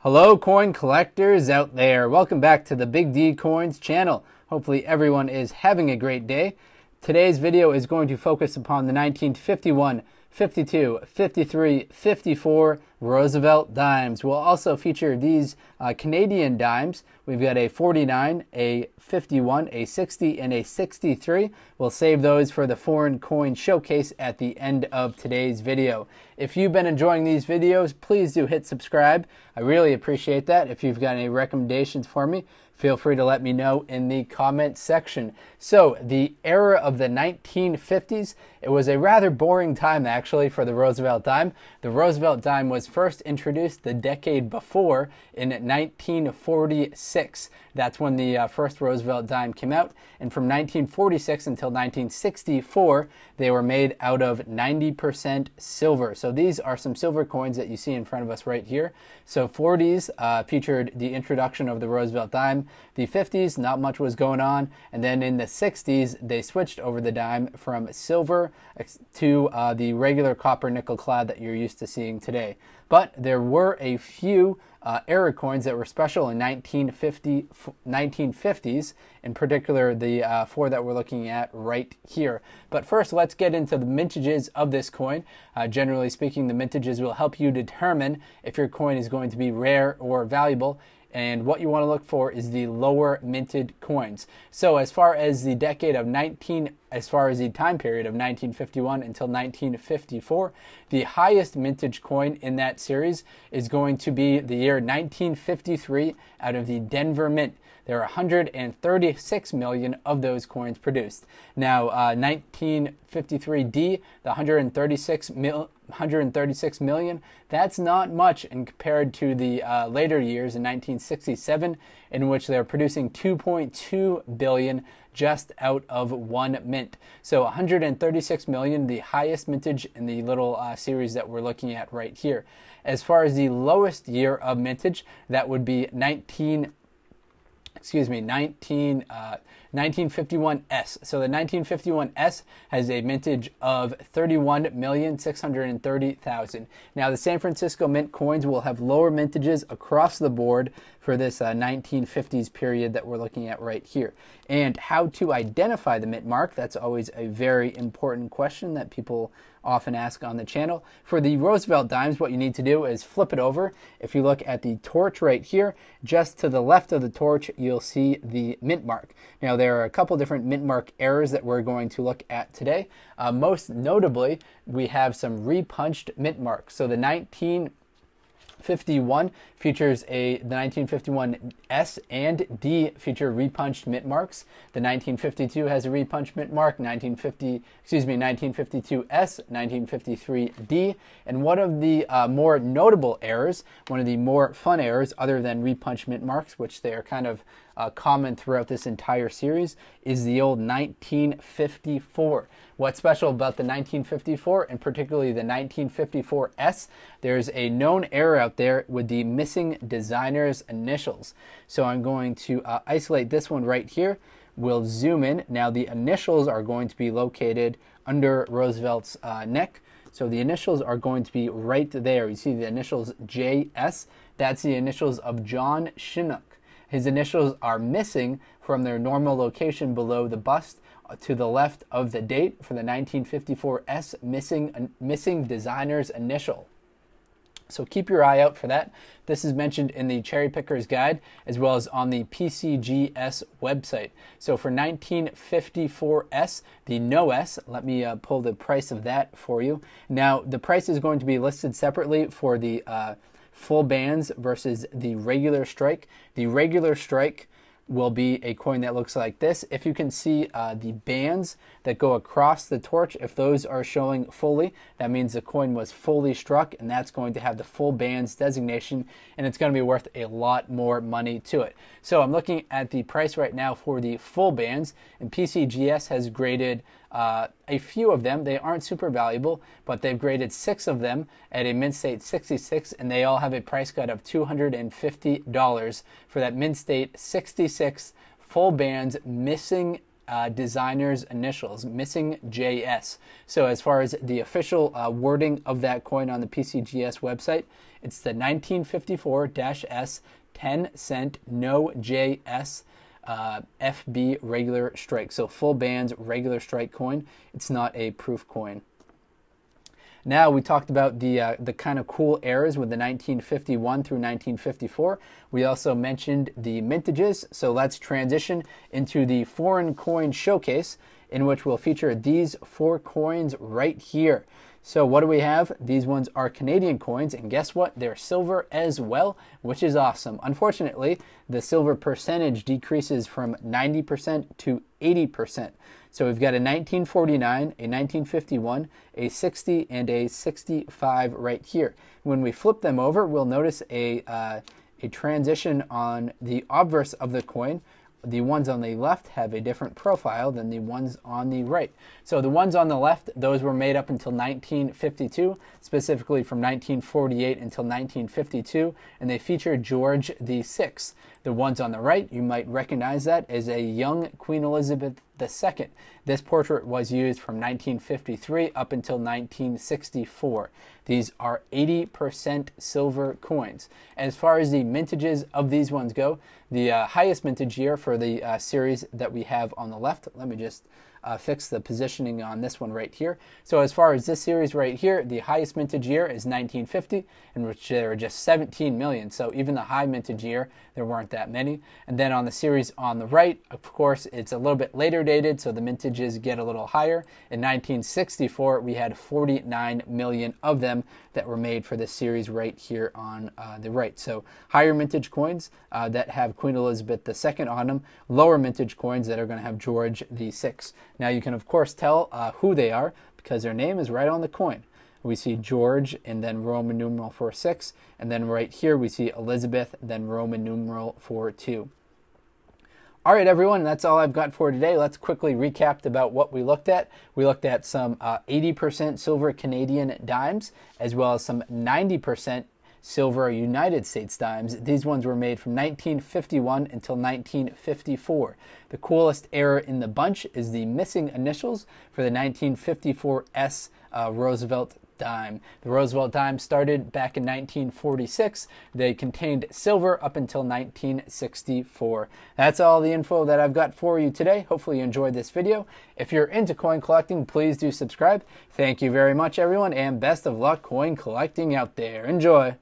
Hello coin collectors out there. Welcome back to the Big D Coins channel. Hopefully everyone is having a great day. Today's video is going to focus upon the 1951, 52, 53, 54 Roosevelt dimes. We'll also feature these Canadian dimes. We've got a 49, a 51, a 60, and a 63. We'll save those for the foreign coin showcase at the end of today's video. If you've been enjoying these videos, please do hit subscribe. I really appreciate that. If you've got any recommendations for me, feel free to let me know in the comment section. So, the era of the 1950s, it was a rather boring time actually for the Roosevelt dime. The Roosevelt dime was first introduced the decade before in 1946. That's when the first Roosevelt dime came out. And from 1946 until 1964, they were made out of 90% silver. So these are some silver coins that you see in front of us right here. So 40s featured the introduction of the Roosevelt dime. The 50s, not much was going on. And then in the 60s, they switched over the dime from silver to the regular copper nickel clad that you're used to seeing today. But there were a few era coins that were special in 1950s, in particular the four that we're looking at right here. But first, let's get into the mintages of this coin. Generally speaking, the mintages will help you determine if your coin is going to be rare or valuable. And what you want to look for is the lower minted coins. So as far as the time period of 1951 until 1954, the highest mintage coin in that series is going to be the year 1953 out of the Denver Mint. There are 136 million of those coins produced. Now, 1953D, the 136 million, that's not much in compared to the later years in 1967, in which they're producing 2.2 billion just out of one mint. So 136 million, the highest mintage in the little series that we're looking at right here. As far as the lowest year of mintage, that would be 1951S. So the 1951S has a mintage of 31,630,000. Now the San Francisco Mint coins will have lower mintages across the board for this 1950s period that we're looking at right here. And how to identify the mint mark, that's always a very important question that people often ask on the channel. For the Roosevelt dimes, what you need to do is flip it over. If you look at the torch right here, just to the left of the torch, you'll see the mint mark. Now, there are a couple different mint mark errors that we're going to look at today. Most notably, we have some repunched mint marks. So the 1951 features the 1951 S and D feature repunched mint marks. The 1952 has a repunched mint mark, 1952 S, 1953 D. And one of the more notable errors, one of the more fun errors other than repunched mint marks, which they are kind of common throughout this entire series, is the old 1954. What's special about the 1954, and particularly the 1954S, there's a known error out there with the missing designer's initials. So I'm going to isolate this one right here. We'll zoom in. Now the initials are going to be located under Roosevelt's neck. So the initials are going to be right there. You see the initials JS. That's the initials of John Chinook. His initials are missing from their normal location below the bust to the left of the date for the 1954S, missing designer's initial. So keep your eye out for that. This is mentioned in the Cherry Picker's Guide as well as on the PCGS website. So for 1954S, the no S, let me pull the price of that for you. Now the price is going to be listed separately for the full bands versus the regular strike. The regular strike will be a coin that looks like this. If you can see the bands that go across the torch, if those are showing fully, that means the coin was fully struck, and that's going to have the full bands designation, and it's going to be worth a lot more money to it. So I'm looking at the price right now for the full bands, and PCGS has graded a few of them. They aren't super valuable, but they've graded 6 of them at a mint state 66, and they all have a price cut of $250 for that mint state 66 full bands missing designer's initials, missing JS. So as far as the official wording of that coin on the PCGS website, it's the 1954-S 10 cent no JS FB regular strike. So full bands regular strike coin. It's not a proof coin. Now we talked about the kind of cool eras with the 1951 through 1954. We also mentioned the mintages. So let's transition into the foreign coin showcase, in which we'll feature these 4 coins right here. So what do we have? These ones are Canadian coins, and guess what? They're silver as well, which is awesome. Unfortunately, the silver percentage decreases from 90% to 80%. So we've got a 1949, a 1951, a 60, and a 65 right here. When we flip them over, we'll notice a transition on the obverse of the coin. The ones on the left have a different profile than the ones on the right. So the ones on the left, those were made up until 1952, specifically from 1948 until 1952, and they feature George VI. The ones on the right, you might recognize that as a young Queen Elizabeth II. This portrait was used from 1953 up until 1964. These are 80% silver coins. As far as the mintages of these ones go, the highest mintage year for the series that we have on the left, let me just fix the positioning on this one right here. So as far as this series right here, the highest mintage year is 1950, in which there are just 17 million. So even the high mintage year, there weren't that many. And then on the series on the right, of course, it's a little bit later dated, so the mintages get a little higher. In 1964, we had 49 million of them that were made for this series right here on the right. So higher mintage coins that have Queen Elizabeth II on them, lower mintage coins that are going to have George VI. Now you can of course tell who they are because their name is right on the coin. We see George and then Roman numeral 46, and then right here we see Elizabeth, then Roman numeral 42. All right, everyone, that's all I've got for today. Let's quickly recap about what we looked at. We looked at some 80% silver Canadian dimes, as well as some 90% silver United States dimes. These ones were made from 1951 until 1954. The coolest error in the bunch is the missing initials for the 1954 S Roosevelt dime. The Roosevelt dime started back in 1946. They contained silver up until 1964. That's all the info that I've got for you today. Hopefully you enjoyed this video. If you're into coin collecting, please do subscribe. Thank you very much, everyone, and best of luck coin collecting out there. Enjoy!